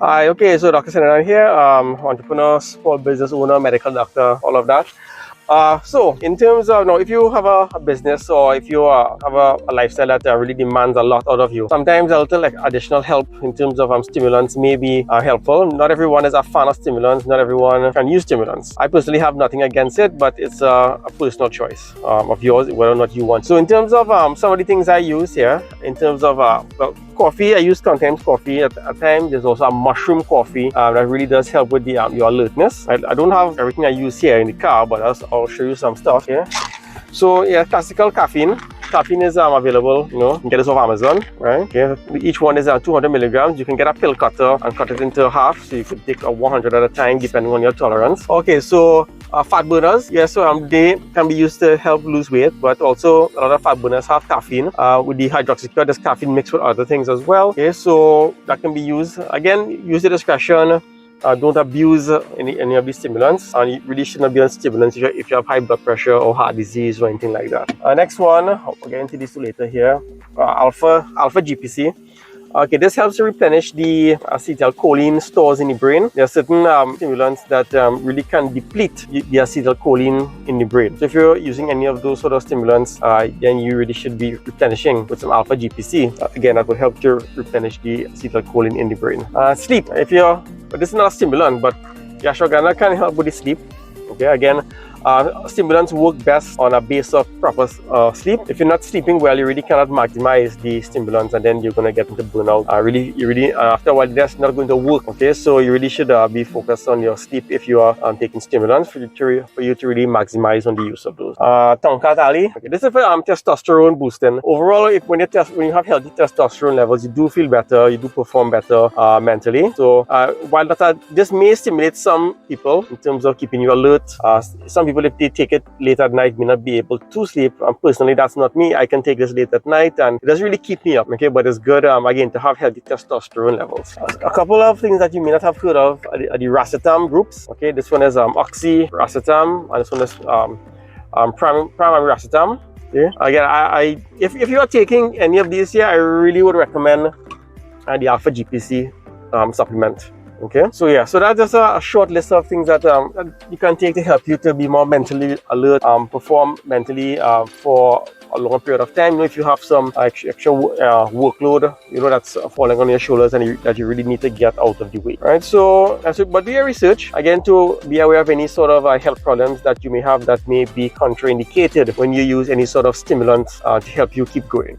Hi, okay, so Dr. Senaran here, entrepreneur, small business owner, medical doctor, all of that. So in terms of, now, if you have a business or if you have a lifestyle that really demands a lot out of you, sometimes a little like additional help in terms of stimulants may be helpful. Not everyone is a fan of stimulants. Not everyone can use stimulants. I personally have nothing against it, but it's a personal choice of yours, whether or not you want. So in terms of some of the things I use here, in terms of well, coffee, I use sometimes coffee at times. There's also a mushroom coffee that really does help with the your alertness. I don't have everything I use here in the car, but I'll show you some stuff here. So yeah, classical caffeine. Caffeine is available, you can get this off Amazon, right? Okay. Each one is 200 milligrams. You can get a pill cutter and cut it into half, so you can take 100 at a time depending on your tolerance. Okay, so fat burners, yeah, so they can be used to help lose weight, but also a lot of fat burners have caffeine. With the hydroxychloroquine, there's caffeine mixed with other things as well. Okay, so that can be used. Again, use the discretion. Don't abuse any of these stimulants, and you really should not be on stimulants if you have high blood pressure or heart disease or anything like that. Next one, we'll get into this later here. Alpha GPC. Okay, this helps to replenish the acetylcholine stores in the brain. There are certain stimulants that really can deplete the acetylcholine in the brain. So if you're using any of those sort of stimulants, then you really should be replenishing with some alpha GPC. Again, that will help to replenish the acetylcholine in the brain. Sleep. This is not a stimulant, but the ashwagandha can help with the sleep. Okay, again, stimulants work best on a base of proper sleep. If you're not sleeping well, you really cannot maximize the stimulants, and then you're going to get into burnout. After a while, that's not going to work. Okay, so you really should be focused on your sleep if you are taking stimulants for you to really maximize on the use of those. Tonka Tali. Okay, this is for testosterone boosting. Overall, when you have healthy testosterone levels, you do feel better, you do perform better mentally. So while this may stimulate some people in terms of keeping you alert, some people, if they take it late at night, may not be able to sleep. Personally, that's not me. I can take this late at night and it doesn't really keep me up, okay? But it's good, again, to have healthy testosterone levels. A couple of things that you may not have heard of are the racetam groups, okay? This one is oxiracetam, and this one is primary racetam. Okay? Again, if you are taking any of these here, I really would recommend the alpha GPC supplement. Okay, so yeah, so that's just a short list of things that you can take to help you to be more mentally alert, perform mentally for a longer period of time. If you have some extra workload, that's falling on your shoulders and that you really need to get out of the way, right? So, but do your research again to be aware of any sort of health problems that you may have that may be contraindicated when you use any sort of stimulant to help you keep going.